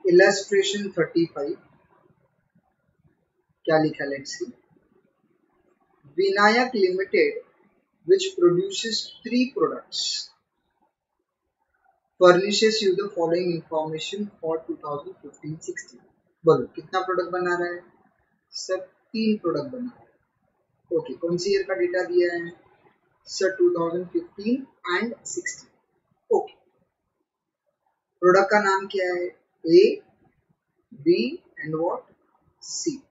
Illustration 35 क्या लिखा, let's see. Vinayak limited which produces 3 products furnishes you the following information for 2015-16। बोलो कितना product बना रहा है सर? 3 प्रोडक्ट बना रहा है। ओके, कौन सी ईयर का डेटा दिया है सर? 2015 एंड 16। ओके, प्रोडक्ट का नाम क्या है? A, B and what? C.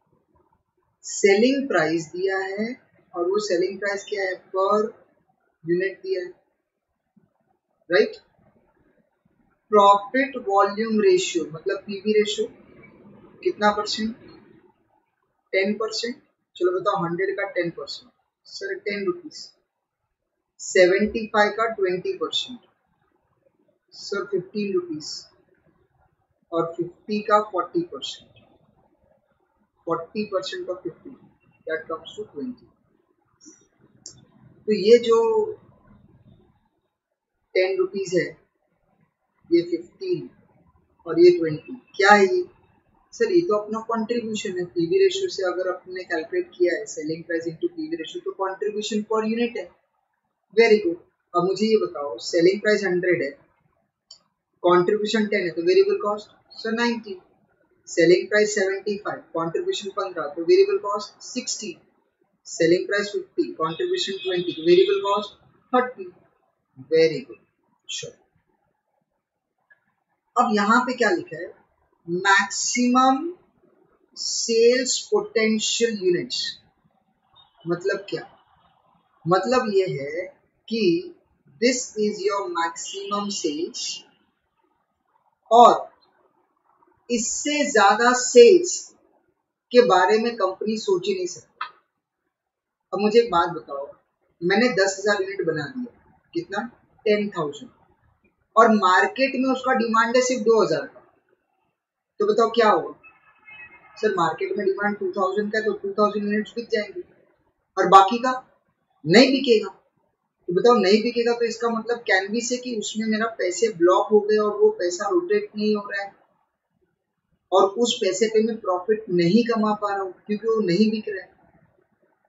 Selling price दिया है और वो सेलिंग प्राइस क्या है? पर यूनिट दिया है, राइट। प्रॉफिट वॉल्यूम रेशियो मतलब पीवी रेशियो कितना परसेंट? 10%। चलो बताओ 100 का 10% सर 10 रुपीज। 75 का 20% सर 15 रुपीज। और 50 का 40%, 40% ऑफ 50 दैट कम्स टू 20। तो ये जो 10 रुपीज है, ये 15 और ये 20, क्या है ये सर? ये तो अपना कंट्रीब्यूशन है। पीवी रेशियो से अगर अपने कैलकुलेट किया है selling price into PV ratio, तो कंट्रीब्यूशन पर यूनिट है। Very good. अब मुझे ये बताओ, सेलिंग प्राइस 100 है, कंट्रीब्यूशन 10 है, तो variable cost sir 90। Selling price 75, contribution 15, तो variable cost 60। Selling price 50, contribution 20, तो variable cost 30। Very good, sure. अब यहाँ पे क्या लिखा है? Maximum sales potential units. मतलब क्या? मतलब ये है कि this is your maximum sales और इससे ज्यादा सेल्स के बारे में कंपनी सोच ही नहीं सकती। अब मुझे एक बात बताओ, मैंने 10,000 यूनिट बना दिया, कितना? 10,000, और मार्केट में उसका डिमांड है सिर्फ 2,000 का, तो बताओ क्या होगा सर? मार्केट में डिमांड 2,000 का है तो 2,000 यूनिट्स बिक जाएंगे और बाकी का नहीं बिकेगा। तो बताओ नहीं बिकेगा तो इसका मतलब कैन बी से कि उसमें मेरा पैसे ब्लॉक हो गए और वो पैसा रोटेट नहीं हो रहा है और उस पैसे पे मैं प्रॉफिट नहीं कमा पा रहा हूँ क्योंकि वो नहीं बिक रहा है।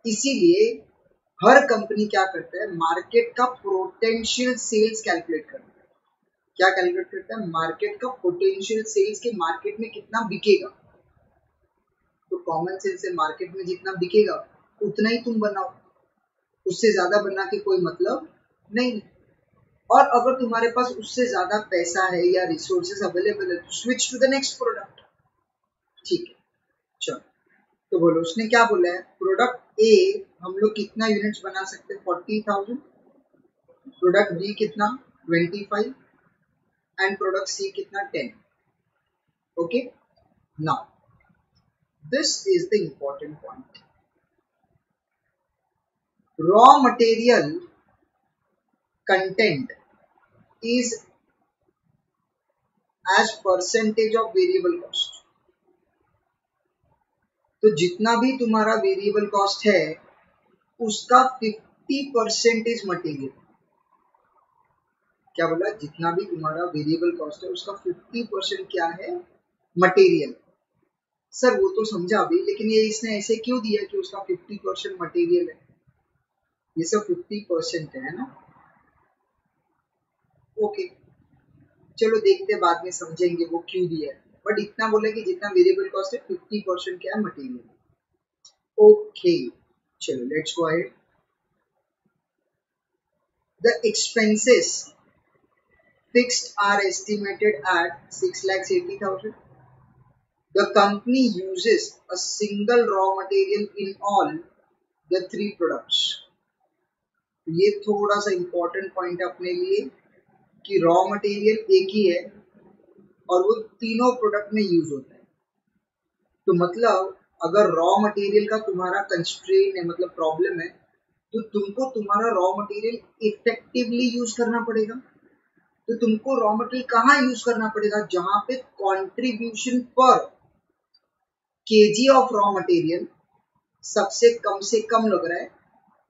इसीलिए हर कंपनी क्या करता है? मार्केट का पोटेंशियल सेल्स कैलकुलेट करता है। क्या कैलकुलेट करता है? मार्केट का पोटेंशियल सेल्स के मार्केट में कितना बिकेगा। तो कॉमन सेंस से मार्केट में जितना बिकेगा उतना ही तुम बनाओ, उससे ज्यादा बना के कोई मतलब नहीं है। और अगर तुम्हारे पास उससे ज्यादा पैसा है या रिसोर्सेज अवेलेबल है तो switch to the next product. ठीक है, चलो तो बोलो उसने क्या बोला है? प्रोडक्ट ए हम लोग कितना यूनिट्स बना सकते हैं? 40,000। प्रोडक्ट बी कितना? 25 एंड प्रोडक्ट सी कितना? 10। Okay, now this is the important point. Raw material content is as percentage of variable cost। तो जितना भी तुम्हारा वेरिएबल कॉस्ट है उसका 50% इज मटेरियल। क्या बोला? जितना भी तुम्हारा वेरिएबल कॉस्ट है उसका 50% क्या है? मटेरियल। सर वो तो समझा अभी, लेकिन ये इसने ऐसे क्यों दिया कि उसका 50% मटेरियल है? ये सब 50% है ना? ओके, चलो देखते बाद में समझेंगे वो क्यों दिया है, बट इतना बोला कि जितना वेरिएबल कॉस्ट है 50% क्या है? मटेरियल। ओके, चलो let's go ahead. The expenses fixed are estimated at 6,80,000. The company uses a single raw material in all the 3 products. ये थोड़ा सा इम्पोर्टेंट पॉइंट है अपने लिए कि रॉ मटेरियल एक ही है और वो तीनों प्रोडक्ट में यूज होता है। तो मतलब अगर रॉ मटेरियल का तुम्हारा कंस्ट्रेन है, मतलब प्रॉब्लम है, तो तुमको तुम्हारा रॉ मटेरियल इफेक्टिवली यूज करना पड़ेगा। तो तुमको रॉ मटेरियल कहाँ यूज करना पड़ेगा? जहां पे कंट्रीब्यूशन पर केजी ऑफ रॉ मटेरियल सबसे कम लग रहा है,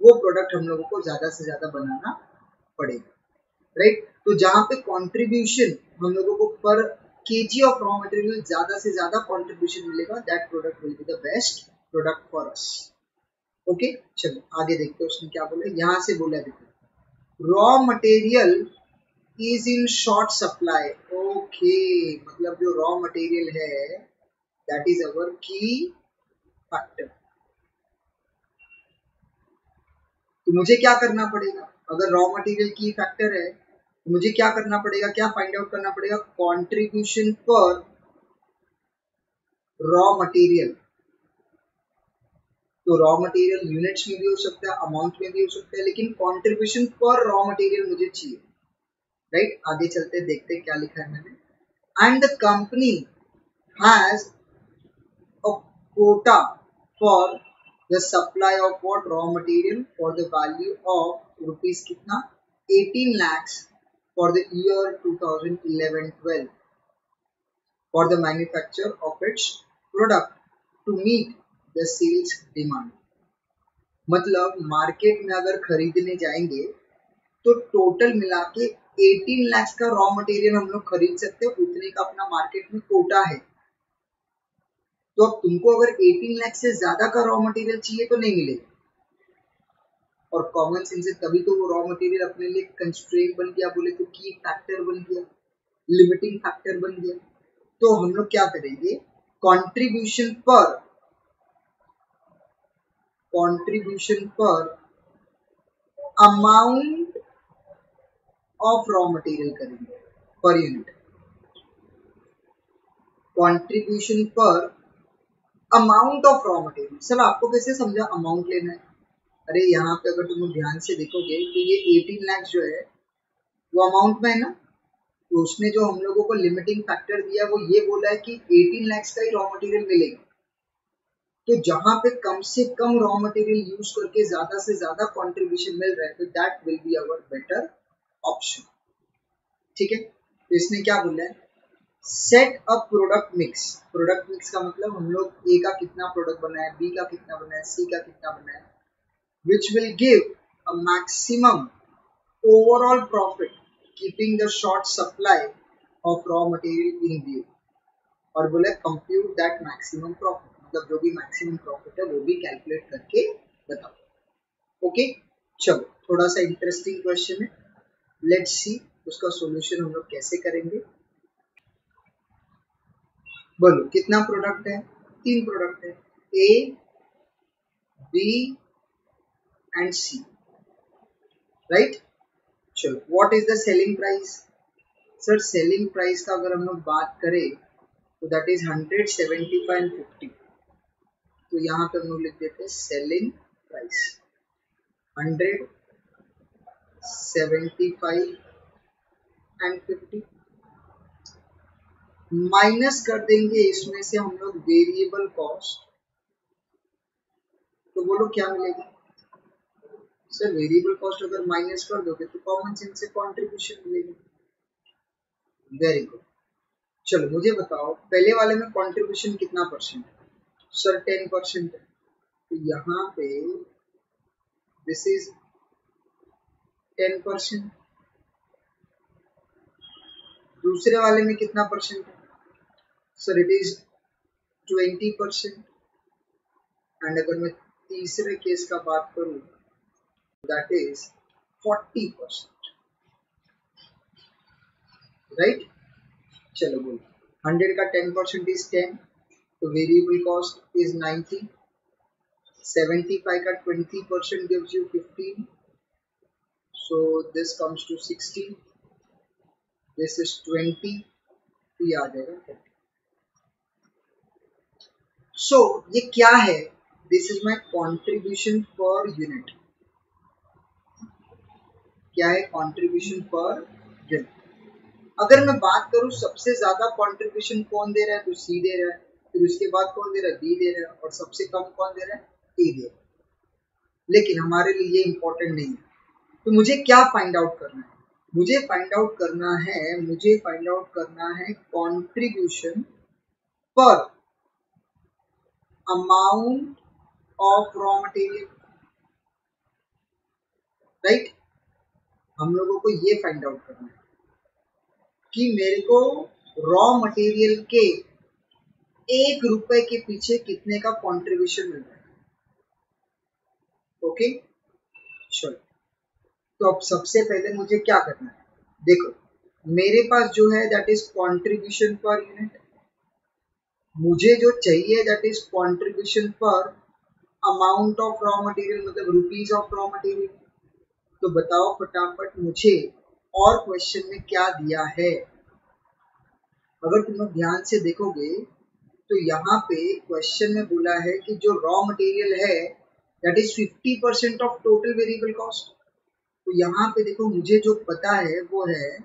वो प्रोडक्ट हम लोगों को ज्यादा से ज्यादा बनाना पड़ेगा, राइट। तो जहां पे कंट्रीब्यूशन हम लोगों को पर केजी ऑफ रॉ मटेरियल ज्यादा से ज्यादा कंट्रीब्यूशन मिलेगा, that product will be the best product for us. Okay, चलो आगे देखते हैं उसने क्या बोला। यहां से बोला देखो, raw material is in short supply. Okay, मतलब जो रॉ मटेरियल है दैट इज अवर की फैक्टर। तो मुझे क्या करना पड़ेगा, अगर रॉ मटेरियल की फैक्टर है तो मुझे क्या करना पड़ेगा, क्या फाइंड आउट करना पड़ेगा, कंट्रीब्यूशन पर रॉ मटेरियल। तो रॉ मटेरियल यूनिट्स में भी हो सकता है, अमाउंट में भी हो सकता है, लेकिन कंट्रीब्यूशन पर रॉ मटेरियल मुझे चाहिए, राइट। आगे चलते देखते क्या लिखा है मैंने। And the company has a Kota for the supply of what raw material for the value of rupees कितना 18 lakhs for the year 2011-12 for the manufacture of its product to meet the sales demand। मतलब market में अगर खरीदने जाएंगे तो total मिला के 18 लाख का रॉ मटेरियल हम लोग खरीद सकते हैं, उतने का अपना मार्केट में कोटा है। तो अब तुमको अगर 18 लाख से ज्यादा का रॉ मटेरियल चाहिए तो नहीं मिलेगा, और कॉमन सेंस से तभी तो वो रॉ मटेरियल अपने लिए कंस्ट्रेंट बन गया, बोले तो की फैक्टर बन गया, लिमिटिंग फैक्टर बन गया। तो हम लोग क्या करेंगे, कंट्रीब्यूशन पर अमाउंट ऑफ रॉ मटेरियल करेंगे पर यूनिट। कंट्रीब्यूशन पर amount of raw material. Sir आपको कैसे समझा अमाउंट लेना है? अरे यहाँ पे अगर तुम ध्यान से देखोगे तो ये 18 लाख जो है वो अमाउंट में है ना, तो उसने जो हम लोगों को लिमिटिंग फैक्टर दिया वो ये बोला है कि 18 लाख का ही रॉ मटेरियल मिलेगा। तो जहां पे कम से कम रॉ मटेरियल यूज करके ज्यादा से ज्यादा कंट्रीब्यूशन मिल रहा है तो that will be our better option. ठीक है, तो इसने क्या बोला है, set a product mix. Product mix का मतलब हम लोग ए का कितना प्रोडक्ट बनाए, बी का कितना बनाए, सी का कितना बनाए, which will give a maximum overall profit keeping the short supply of raw material in view। और बोले compute that maximum profit, मतलब जो भी maximum profit है वो भी कैलकुलेट करके बताओ। ओके, चलो थोड़ा सा इंटरेस्टिंग क्वेश्चन है, लेट्स सी उसका सॉल्यूशन हम लोग कैसे करेंगे। बोलो कितना प्रोडक्ट है, 3 प्रोडक्ट है, A B and C, right. चलो what is the selling price. Sir selling price का अगर हम लोग बात करें तो दैट इज 100, 75 एंड 50। तो यहाँ पे हम लोग लिख देते हैं सेलिंग प्राइस 100, 75 एंड 50, माइनस कर देंगे इसमें से हम लोग वेरिएबल कॉस्ट। तो बोलो क्या मिलेगा। सर वेरिएबल कॉस्ट अगर माइनस कर दोगे तो कॉमन सेंस से कंट्रीब्यूशन मिलेगा। Very good. चलो मुझे बताओ पहले वाले में कंट्रीब्यूशन कितना परसेंट है। सर 10% है, तो यहाँ पे दिस इज 10%। दूसरे वाले में कितना परसेंट है। Sir it is 20%। एंड अगर मैं तीसरे केस का बात करूं दैट इज 40%, राइट। चलो बोलो 100 का 10% इज 10, तो वेरिएबल कॉस्ट इज 90। 75 का 20% gives you 15, so this comes to 60, this is 20, तो ये आ जाएगा 30। सो ये क्या है, this is my contribution per unit. क्या है कॉन्ट्रीब्यूशन पर यूनिट। अगर मैं बात करूं सबसे ज्यादा कंट्रीब्यूशन कौन दे रहा है, तो सी दे रहा है, फिर उसके बाद कौन दे रहा है, बी दे रहा है, और सबसे कम कौन दे रहा है, ए दे रहा है। लेकिन हमारे लिए ये इंपॉर्टेंट नहीं है। तो मुझे क्या फाइंड आउट करना है, मुझे फाइंड आउट करना है कंट्रीब्यूशन पर amount of raw material, right. हम लोगों को ये फाइंड आउट करना है कि मेरे को रॉ मटेरियल के 1 रुपए के पीछे कितने का कंट्रीब्यूशन मिल रहा है। ओके चलो, तो अब सबसे पहले मुझे क्या करना है, देखो मेरे पास जो है that is contribution per unit, मुझे जो चाहिए दैट इज कंट्रीब्यूशन पर अमाउंट ऑफ रॉ मटेरियल, मतलब रुपीज ऑफ रॉ मटेरियल। तो बताओ फटाफट मुझे और क्वेश्चन में क्या दिया है। अगर तुम लोग ध्यान से देखोगे तो यहाँ पे क्वेश्चन में बोला है कि जो रॉ मटेरियल है that is 50% of total variable cost. तो यहाँ पे देखो मुझे जो पता है वो है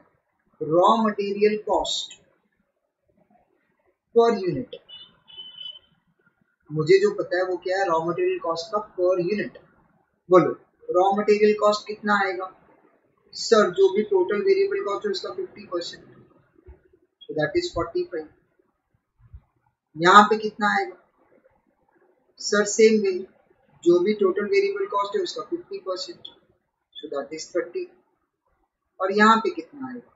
raw material cost per unit. मुझे जो पता है वो क्या है, रॉ मटेरियल कॉस्ट का पर यूनिट। बोलो रॉ मटेरियल कॉस्ट कितना आएगा सर, जो भी टोटल वेरिएबल कॉस्ट है उसका 50%, so दैट इज 45। यहाँ पे कितना आएगा सर, सेम वे जो भी टोटल वेरिएबल कॉस्ट है उसका 50%, so दैट इज 30। और यहाँ पे कितना आएगा,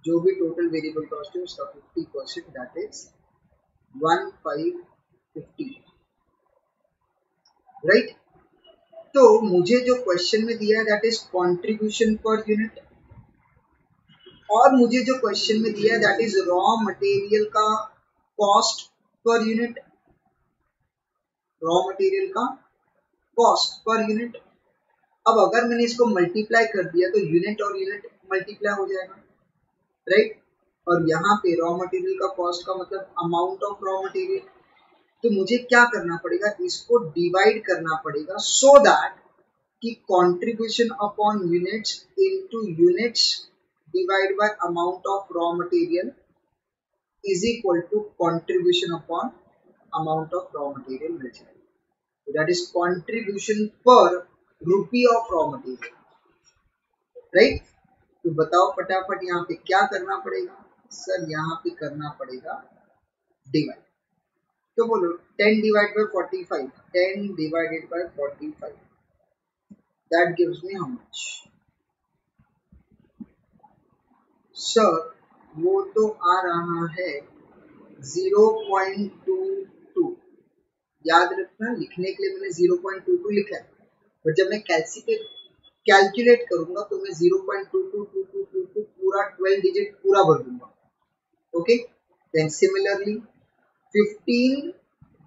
जो भी टोटल वेरिएबल कॉस्ट है उसका 50%, दैट इज 1550, राइट। तो मुझे जो क्वेश्चन में दिया है that is contribution per unit, और मुझे जो क्वेश्चन में दिया है दैट इज रॉ मटेरियल का cost per unit, raw material का कॉस्ट पर यूनिट। अब अगर मैंने इसको मल्टीप्लाई कर दिया तो यूनिट और यूनिट मल्टीप्लाई हो जाएगा, राइट। और यहाँ पे रॉ मटेरियल का कॉस्ट का मतलब अमाउंट ऑफ रॉ मटेरियल। तो मुझे क्या करना पड़ेगा, इसको डिवाइड करना पड़ेगा सो दैट कि contribution upon units into units divide by amount of raw material is equal to contribution upon amount of raw material मिल जाएगा। तो that is contribution per rupee of raw material, right. तो बताओ फटाफट यहाँ पे क्या करना पड़ेगा सर, यहाँ पे करना पड़ेगा डिवाइड। तो बोलो 10 divide by 45, 10 divided by 45, that gives me how much sir, वो तो आ रहा है 0.22। याद रखना लिखने के लिए मैंने 0.22 लिखा है, बट जब मैं कैलकुलेट करूंगा तो मैं 0.2222 पूरा 12 डिजिट पूरा भर दूंगा। Okay, then similarly 15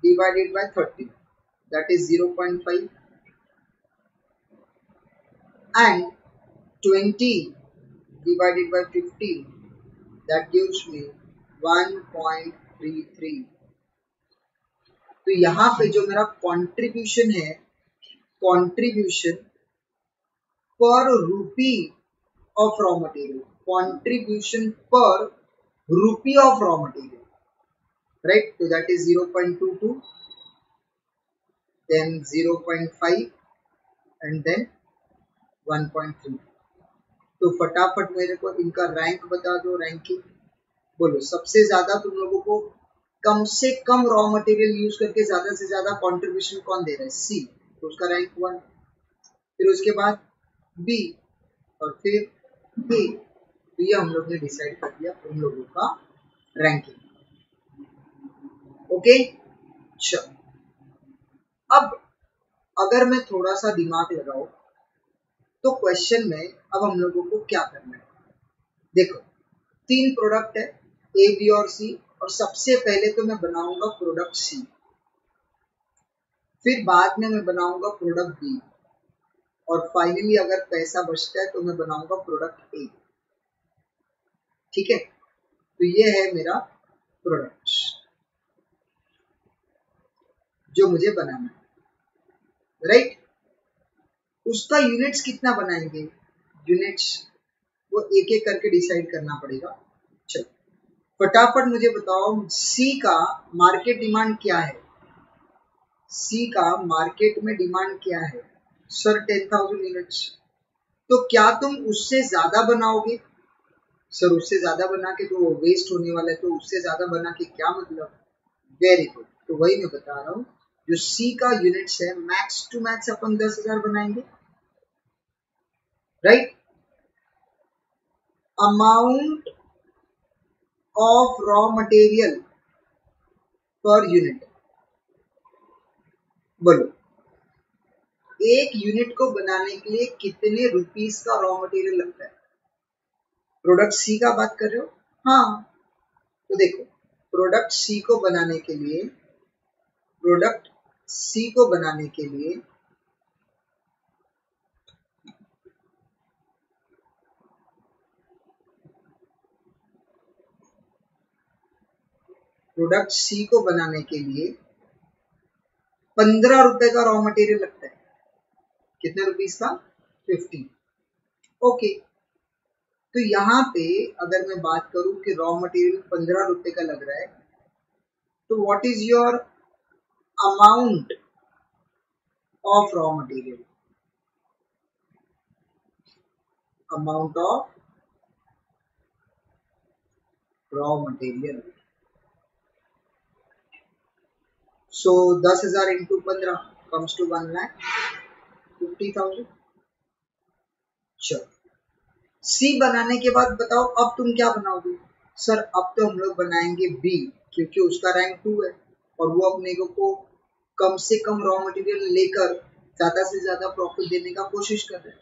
divided by 30, that is 0.5, and 20 divided by 15, that gives me 1.33। तो यहाँ पे जो मेरा कंट्रीब्यूशन है, contribution per rupee of raw material, contribution per rupee of raw material, right. तो that is 0.22, then 0.5 and then 1.3। तो फटाफट मेरे को इनका रैंक बता दो, रैंकिंग। बोलो सबसे ज्यादा तुम लोगों को कम से कम रॉ मटेरियल यूज करके ज्यादा से ज्यादा कंट्रीब्यूशन कौन दे रहा है, सी, तो उसका रैंक 1। फिर उसके बाद बी और फिर ए। तो ये हम लोग ने डिसाइड कर दिया उन लोगों का रैंकिंग। ओके चलो, अब अगर मैं थोड़ा सा दिमाग लगाऊं तो क्वेश्चन में अब हम लोगों को क्या करना है। देखो 3 प्रोडक्ट है ए बी और सी, और सबसे पहले तो मैं बनाऊंगा प्रोडक्ट सी, फिर बाद में मैं बनाऊंगा प्रोडक्ट बी, और फाइनली अगर पैसा बचता है तो मैं बनाऊंगा प्रोडक्ट ए। ठीक है, तो ये है मेरा प्रोडक्ट जो मुझे बनाना है, राइट। उसका यूनिट्स कितना बनाएंगे, यूनिट्स वो एक एक करके डिसाइड करना पड़ेगा। चलो फटाफट मुझे बताओ सी का मार्केट डिमांड क्या है, सी का मार्केट में डिमांड क्या है सर, 10,000 यूनिट्स। तो क्या तुम उससे ज्यादा बनाओगे सर, उससे ज्यादा बना के तो वेस्ट होने वाला है, तो उससे ज्यादा बना के क्या मतलब। वेरी गुड, तो वही मैं बता रहा हूँ, जो सी का यूनिट्स है मैक्स टू मैक्स अपन 10,000 बनाएंगे, right. Amount of raw material per unit. बोलो एक यूनिट को बनाने के लिए कितने रुपीस का रॉ मटेरियल लगता है? प्रोडक्ट सी का बात कर रहे हो? हाँ, तो देखो प्रोडक्ट सी को बनाने के लिए प्रोडक्ट सी को बनाने के लिए प्रोडक्ट सी को बनाने के लिए 15 रुपए का रॉ मटेरियल लगता है। कितने रुपीस का? 50। ओके, तो यहाँ पे अगर मैं बात करूं कि रॉ मटेरियल 15 रुपए का लग रहा है, तो what is your amount of raw material? Amount of raw material, so 10,000 into 15 comes to 1,50,000। चलो सी बनाने के बाद बताओ अब तुम क्या बनाओगे? सर अब तो हम लोग बनाएंगे बी, क्योंकि उसका रैंक 2 है और वो अपने को कम से कम रॉ मटेरियल लेकर ज्यादा से ज्यादा प्रॉफिट देने का कोशिश कर रहे हैं।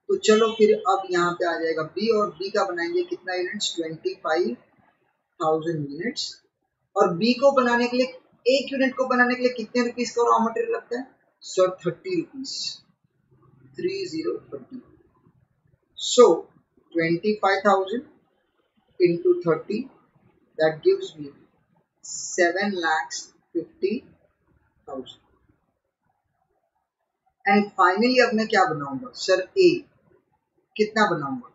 तो चलो फिर अब यहाँ पे आ जाएगा बी, और बी का बनाएंगे कितना यूनिट्स? 25,000 यूनिट्स। और बी को बनाने के लिए, एक यूनिट को बनाने के लिए कितने रुपीस का रॉ मटेरियल लगता है? Sir 30 rupees, 30। So 25,000 into 30, that gives me 7,50,000। And finally अब मैं क्या बनाऊंगा? सर ए कितना बनाऊंगा?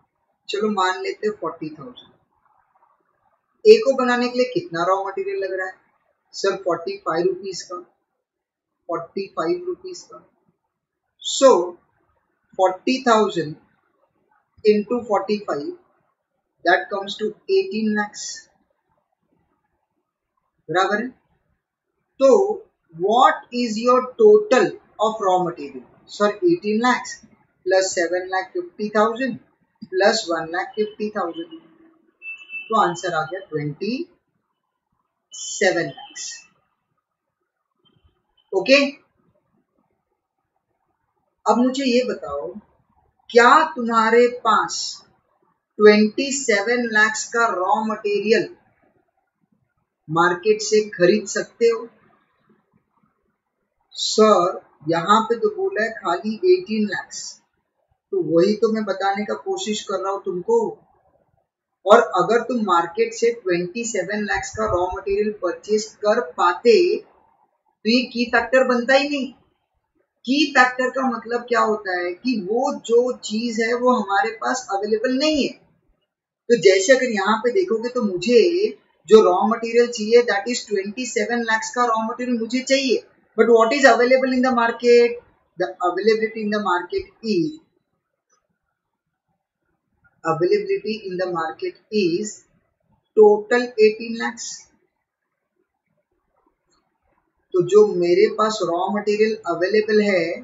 चलो मान लेते हैं 40,000। ए को बनाने के लिए कितना रॉ मटेरियल लग रहा है? सर 45 रुपीस का, 45 रुपीस का। सो 40,000 into 45, that comes to 18 lakhs। बराबर है? तो what is your total of raw material? Sir 18 lakhs plus 7,50,000 plus 1,50,000, तो आंसर आ गया 27 lakhs। ओके, अब मुझे ये बताओ, क्या तुम्हारे पास 27 lakhs का रॉ मटेरियल मार्केट से खरीद सकते हो? सर यहाँ पे तो बोला है खाली 18 lakhs, तो वही तो मैं बताने का कोशिश कर रहा हूँ तुमको। और अगर तुम मार्केट से 27 lakhs का रॉ मटेरियल परचेज कर पाते तो ये की फैक्टर बनता ही नहीं। की फैक्टर का मतलब क्या होता है कि वो जो चीज है वो हमारे पास अवेलेबल नहीं है। तो जैसे अगर यहाँ पे देखोगे तो मुझे जो रॉ मटेरियल चाहिए दैट इज 27 lakhs का रॉ मटेरियल मुझे चाहिए, but what is available in the market? The availability in the market is total 18 lakhs। तो जो मेरे पास रॉ मटेरियल अवेलेबल है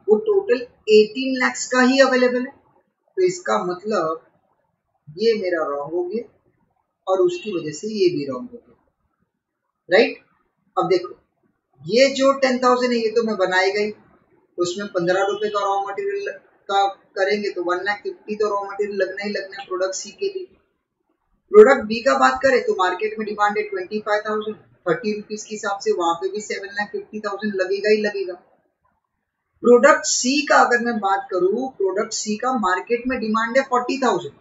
वो टोटल 18 lakhs का ही अवेलेबल है। तो इसका मतलब ये मेरा रॉन्ग हो गया और उसकी वजह से ये भी रॉन्ग हो गया, राइट? अब देखो ये जो 10,000 है ये तो मैं बनाएगा ही, उसमें 15 रुपए का रॉ मटेरियल का करेंगे तो 1,50,000 तो रॉ मटेरियल लगना ही लगना है प्रोडक्ट सी के लिए। प्रोडक्ट बी का बात करें तो मार्केट में डिमांड है 25,000, 30 रुपीज के हिसाब से वहां पे भी 7,50,000 लगेगा ही लगेगा। प्रोडक्ट सी का अगर मैं बात करूं, प्रोडक्ट सी का मार्केट में डिमांड है 40,000,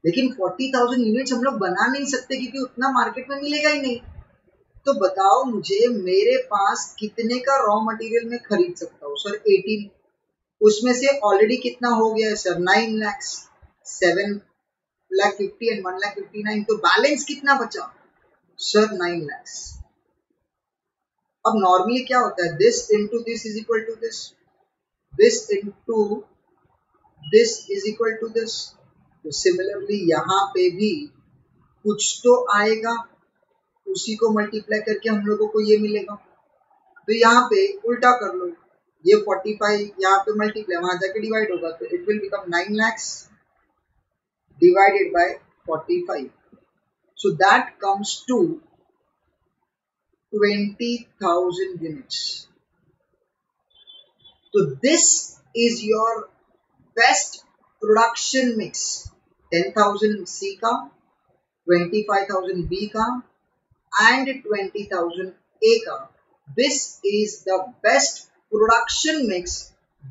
लेकिन 40,000 यूनिट्स हम लोग बना नहीं सकते क्योंकि उतना मार्केट में मिलेगा ही नहीं। तो बताओ मुझे मेरे पास कितने का रॉ मटेरियल में खरीद सकता हूँ? सर 18, उसमें से ऑलरेडी कितना हो गया है सर? 9 lakhs, 7,50,000 एंड 1,59,000, तो बैलेंस कितना बचा? Sir 9 lakhs। अब नॉर्मली क्या होता है? This into this is equal to this, this into this is equal to this. तो सिमिलरली यहाँ पे भी कुछ तो आएगा, उसी को मल्टीप्लाई करके हम लोगों को ये मिलेगा। तो यहाँ पे उल्टा कर लो, ये 45 यहाँ पे मल्टीप्लाई वहां जाके डिवाइड होगा, तो it will become 9 lakhs divided by 45। So that comes to 20,000 units. So this is your best production mix. 10,000 C का, 25,000 B का and 20,000 A का. This is the best production mix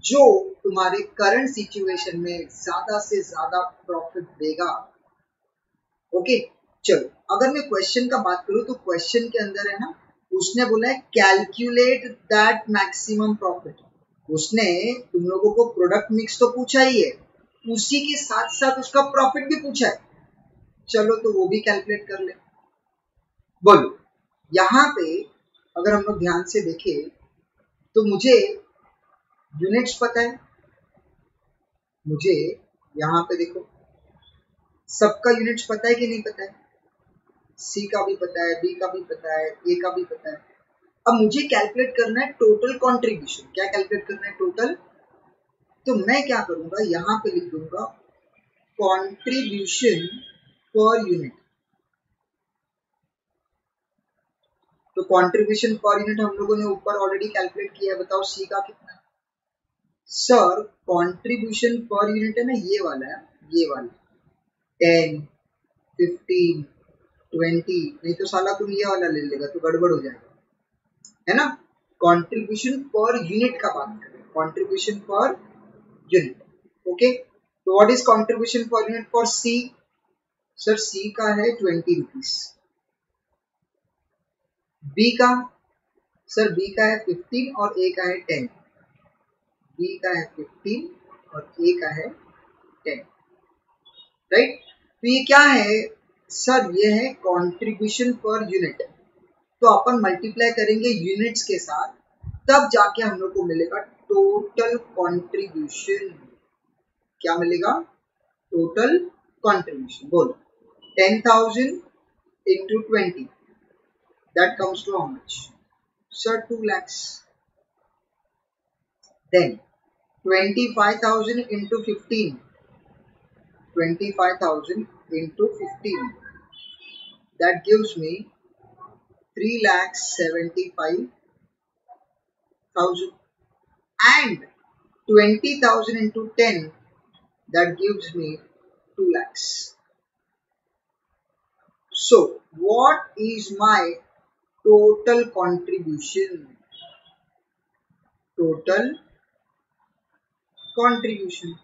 जो तुम्हारे करंट सिचुएशन में ज्यादा से ज्यादा प्रॉफिट देगा. ओके चलो, अगर मैं क्वेश्चन का बात करूं तो क्वेश्चन के अंदर है ना, उसने बोला है कैलकुलेट दैट मैक्सिमम प्रॉफिट. उसने तुम लोगों को प्रोडक्ट मिक्स तो पूछा ही है, उसी के साथ साथ उसका प्रॉफिट भी पूछा है. चलो तो वो भी कैलकुलेट कर ले. बोलो, यहाँ पे अगर हम लोग ध्यान से देखें तो मुझे यूनिट्स पता है, मुझे यहाँ पे देखो सबका यूनिट्स पता है कि नहीं पता है. सी का भी पता है, बी का भी पता है, ए का भी पता है. अब मुझे कैलकुलेट करना है टोटल कंट्रीब्यूशन. क्या कैलकुलेट करना है? टोटल. तो मैं क्या करूंगा, यहाँ पे लिख दूंगा कंट्रीब्यूशन पर यूनिट. तो कंट्रीब्यूशन पर यूनिट हम लोगों ने ऊपर ऑलरेडी कैलकुलेट किया है. बताओ सी का कितना है? सर कंट्रीब्यूशन पर यूनिट है ना, ये वाला है, ये वाला 10, 15, 20. नहीं तो साला तुम ये वाला ले लेगा तो गड़बड़ हो जाएगा, है ना. कंट्रीब्यूशन पर यूनिट का बात करें, कंट्रीब्यूशन पर यूनिट. ओके, तो what is contribution per unit for C? Sir C का है 20 रुपीज. बी का? सर बी का है 15 और ए का है 10. बी का है 15 और ए का है 10. राइट. तो ये क्या है सर? ये है कंट्रीब्यूशन पर यूनिट. तो अपन मल्टीप्लाई करेंगे यूनिट्स के साथ, तब जाके हम लोग को मिलेगा टोटल कंट्रीब्यूशन. क्या मिलेगा? Total contribution. बोलो 10,000 into 20, that comes to how much? Sir 2 lakhs. Then 25,000 into 15, 25,000 into 15, that gives me 3,75,000. And 20,000 into 10, that gives me 2 lakhs. So what is my total contribution? Total contribution.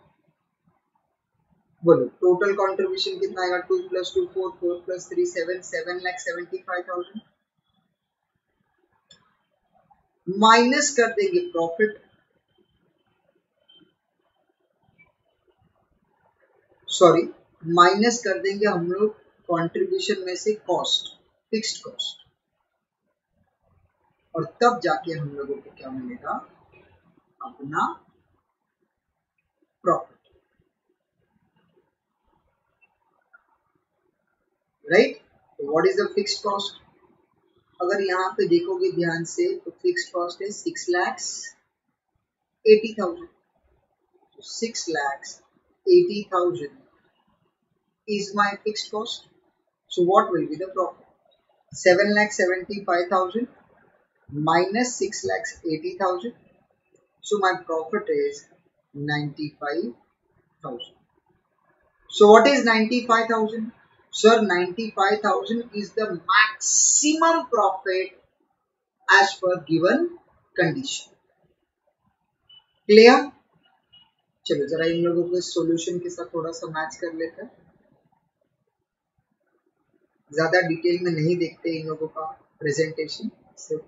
बोलो total contribution कितना आएगा? 2 + 2 4, 4 + 3 7, 7,75,000. Minus कर देंगे profit, sorry minus कर देंगे हम लोग contribution में से कॉस्ट, फिक्स्ड कॉस्ट, और तब जाके हम लोगों को क्या मिलेगा? अपना profit. Right. What is the fixed cost? अगर यहाँ पे देखोगे ध्यान से तो फिक्स्ड कॉस्ट है 6,80,000. 6,80,000 is my fixed cost. So what will be the profit? 7,75,000 minus 6,80,000. So my profit is 95,000. So what is 95,000? Sir, 95,000 is the maximum profit as per given condition. Clear? चलो जरा इन लोगों को सॉल्यूशन के साथ थोड़ा सा match कर लेते हैं. ज्यादा डिटेल में नहीं देखते इन लोगों का प्रेजेंटेशन, सिर्फ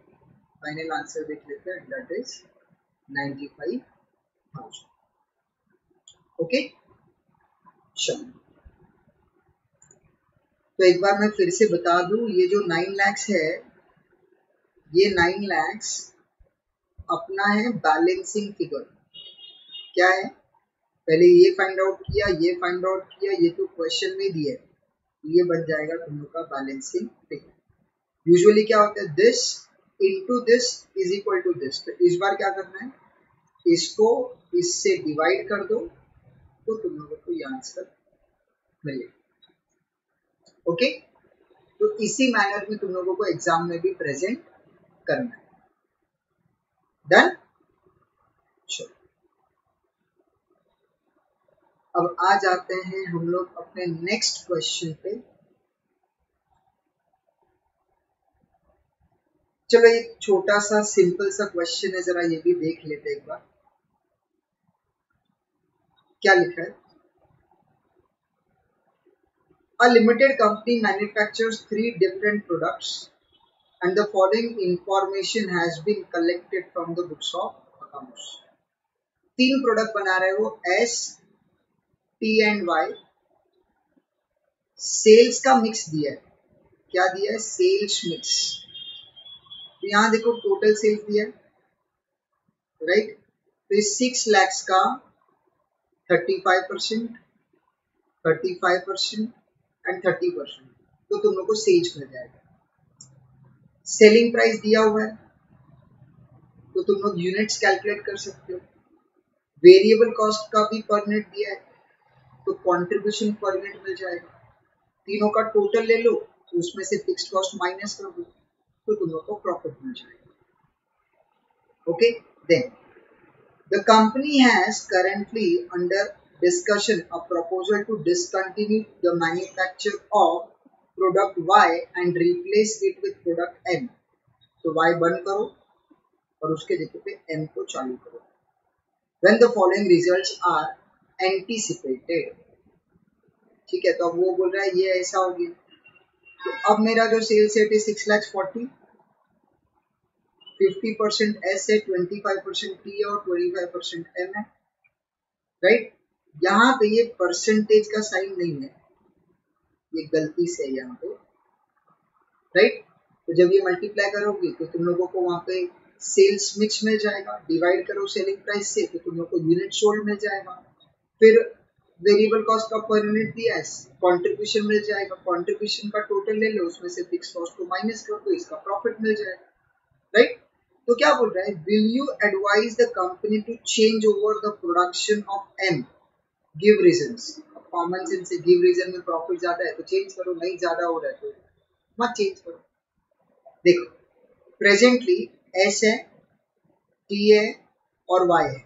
फाइनल आंसर देख लेते हैं. That is 95,000. ओके चलो, तो एक बार मैं फिर से बता दूं, ये जो 9 lakhs है, ये 9 lakhs अपना है बैलेंसिंग फिगर. क्या है? पहले ये फाइंड आउट किया, ये फाइंड आउट किया, ये तो क्वेश्चन में दिया है, ये बन जाएगा तुम लोग का बैलेंसिंग फिगर. यूजुअली क्या होता है? This into this is equal to this. तो इस बार क्या करना है? इसको इससे डिवाइड कर दो तो तुम लोगों को ये आंसर मिलेगा. ओके तो इसी मैनर में तुम लोगों को एग्जाम में भी प्रेजेंट करना है। डन। चलो अब आ जाते हैं हम लोग अपने नेक्स्ट क्वेश्चन पे। चलो एक छोटा सा सिंपल सा क्वेश्चन है, जरा ये भी देख लेते एक बार। क्या लिखा है? A limited company manufactures 3 different products and the following information has been collected from the books of accounts. 3 product बना रहे हो, S, T and Y। Sales का मिक्स दिया है। क्या दिया है? Sales mix. तो यहाँ देखो टोटल सेल्स दिया है, राइट। तो इस 6 lakhs का 35%, 35% एंड 30%, तो तुम लोग को सेल्स मिल जाएगा। सेलिंग प्राइस दिया हुआ है, तो तुम लोग यूनिट्स कैलकुलेट कर सकते हो। वेरिएबल कॉस्ट का भी पर यूनिट दिया है, तो कंट्रीब्यूशन पर यूनिट मिल जाएगा। तीनों का टोटल ले लो, तो उसमें से फिक्स्ड कॉस्ट माइनस कर दो, तो तुम लोग को प्रॉफिट मिल जाएगा। Okay, then the company has currently under discussion a proposal to discontinue the manufacture of product Y and replace it with product M। तो Y बंद करो और उसके जगह पे M को चालू करो। When the following results are anticipated, ठीक है, तो अब वो बोल रहा है ये ऐसा हो गया। तो अब मेरा जो सेल्स है 6,40,000, 50% S है, 25% T है और 25% M है, राइट। यहाँ पे ये परसेंटेज का साइन नहीं है, ये गलती से है यहाँ पे, राइट। तो जब ये मल्टीप्लाई करोगे तो तुम लोगों को वहां पे सेल्स मिक्स मिल जाएगा, डिवाइड करो सेलिंग प्राइस से तो तुम लोग को यूनिट सोल्ड मिल जाएगा। फिर वेरिएबल कॉस्ट का पर यूनिट दिया है, कंट्रीब्यूशन मिल जाएगा, कंट्रीब्यूशन का टोटल ले लो, उसमें से फिक्स कॉस्ट को माइनस कर दो, इसका प्रॉफिट मिल जाएगा, राइट। तो क्या बोल रहा है? Will you advise the company to change over the production of M, give reasons. Common sense से गिव रीजन में प्रॉफिट ज्यादा है तो चेंज करो, नहीं ज्यादा हो रहा है तो मत चेंज करो। देखो प्रेजेंटली एस है, टी है और वाई है,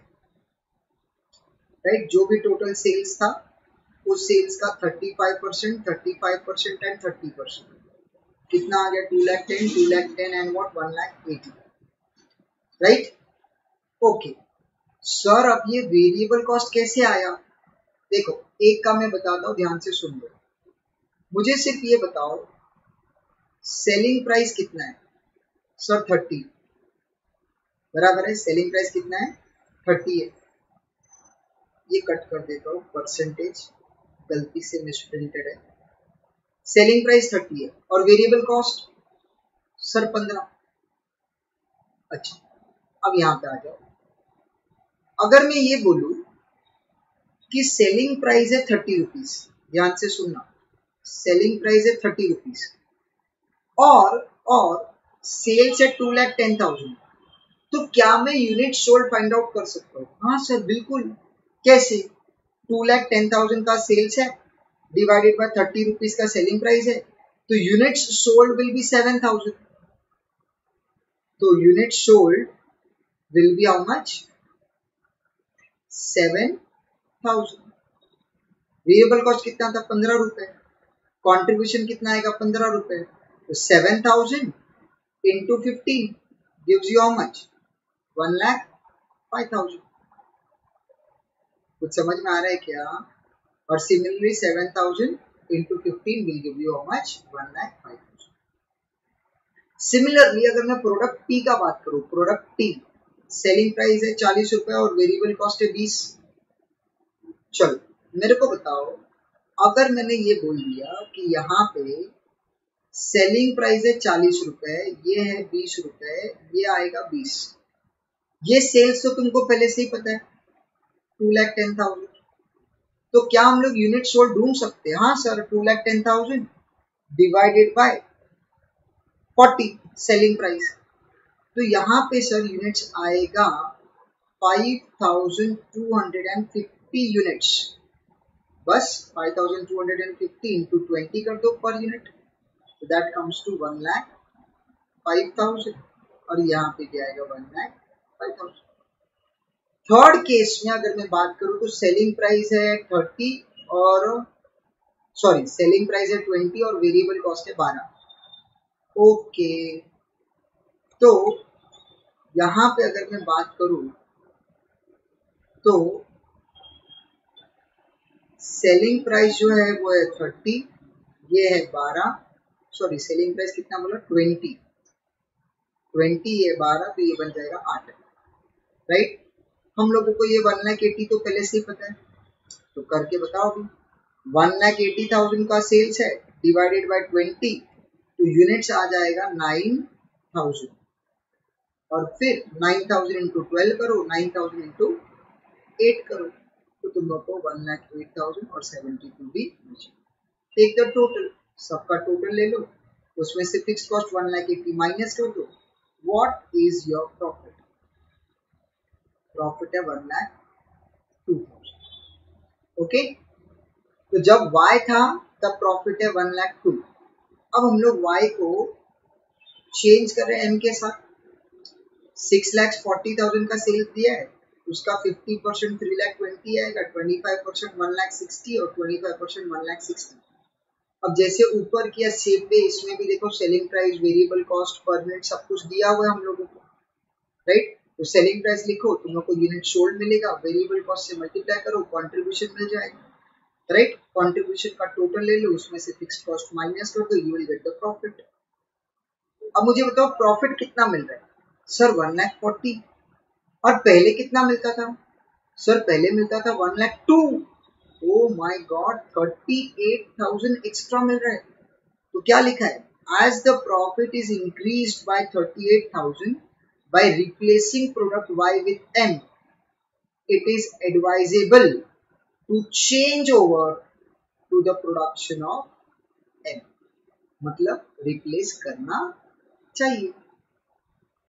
राइट। जो भी टोटल सेल्स था उस सेल्स का 35%, 35% एंड 30%, कितना आ गया? 2,10,000, 2,10,000 and what 1,80,000, right. Okay sir, अब ये वेरिएबल कॉस्ट कैसे आया? देखो एक का मैं बताता हूँ, ध्यान से सुन लो। मुझे सिर्फ ये बताओ सेलिंग प्राइस कितना है? सर 30, बराबर है। सेलिंग प्राइस कितना है? 30 है। ये कट कर देता हूँ, परसेंटेज गलती से मिसप्रिंटेड है। सेलिंग प्राइस 30 है और वेरिएबल कॉस्ट सर 15। अच्छा अब यहाँ पे आ जाओ। अगर मैं ये बोलूं कि सेलिंग प्राइस है 30 रुपीज, ध्यान से सुनना, सेलिंग प्राइस है 30 रुपीज और सेल्स है 2,10,000, तो क्या मैं यूनिट सोल्ड फाइंड आउट कर सकता हूँ? हाँ सर बिल्कुल। कैसे? 2,10,000 का सेल्स है डिवाइडेड बाय 30 रुपीज का सेलिंग प्राइस है, तो यूनिट्स सोल्ड विल बी 7,000। तो unit sold will be how much? 7,000। Variable cost कितना था? 15 रुपए। कॉन्ट्रीब्यूशन कितना आएगा? 15 रुपए। तो 7,000 into 15 gives you how much? 1,05,000। कुछ समझ में आ रहा है क्या? और similarly 7,000 into 15 will give you how much? 1,05,000। Similarly अगर मैं प्रोडक्ट टी का बात करूं, प्रोडक्ट टी सेलिंग प्राइस है 40 रुपए और वेरिएबल कॉस्ट है 20। चलो मेरे को बताओ, अगर मैंने ये बोल दिया कि यहाँ पे सेलिंग प्राइस है 40 रुपए, ये है 20 रुपए, ये आएगा 20, ये सेल्स तो तुमको पहले से ही पता है 2,10,000, तो क्या हम लोग यूनिट सोल्ड ढूंढ सकते हैं? हाँ sir, 2,10,000 divided by 40 selling price, तो यहाँ पे सर यूनिट्स आएगा 5,250 यूनिट्स। बस 5,250 इंटू 20 कर दो per unit, that comes to 1,05,000 और यहाँ पे क्या आएगा 1,05,000। थर्ड केस में अगर मैं बात करूं तो सेलिंग प्राइस है 30 और सेलिंग प्राइस है 20 और वेरिएबल कॉस्ट है 12। ओके, तो यहाँ पे अगर मैं बात करूं तो सेलिंग प्राइस जो है वो है 30, ये है 12, सेलिंग प्राइस कितना बोला 20, ये 12 तो ये बन जाएगा 8, राइट। हम लोगों को ये 1,80,000 तो पहले से ही पता है, तो करके बताओ अभी। 1,80,000 का सेल्स है डिवाइडेड बाय 20 तो यूनिट्स आ जाएगा 9,000 और फिर 9,000 इंटू 12 करो, 9,000 इंटू 8 करो तो तुम लोग को 1,08,000 और 72 भी बचे। टेक द टोटल, सबका टोटल ले लो, उसमें से फिक्स कॉस्ट 1,80,000 माइनस कर दो। What is your profit? Profit है 1,02,000। ओके, तो जब y था तब प्रॉफिट है 1,02,000। अब हम लोग y को चेंज कर रहे हैं m के साथ। 6,40,000 का सेल्स दिया है, उसका 50% 3,20,000 आएगा, 25% 1,60,000 और 25% 1,60,000। अब जैसे ऊपर किया सेम पे इसमें भी देखो, selling price, variable cost, per unit सब कुछ दिया हुआ है हम लोगों को, राइट। तो सेलिंग प्राइस लिखो, तुम लोग को यूनिट सोल्ड मिलेगा, वेरिएबल कॉस्ट से मल्टीप्लाई करो, कंट्रीब्यूशन मिल जाएगा, राइट। कंट्रीब्यूशन का टोटल ले लो, उसमें से फिक्स्ड कॉस्ट माइनस कर दो, you will get the profit. अब मुझे बताओ प्रॉफिट कितना मिल रहा है? सर 1,40,000। और पहले कितना मिलता था? सर पहले मिलता था 1,02,000। ओ माय गॉड, 38,000 एक्स्ट्रा मिल रहा है। तो क्या लिखा है? As the profit is increased by 38,000 by replacing product Y with M, it is advisable to change over to the production of M। मतलब रिप्लेस करना चाहिए।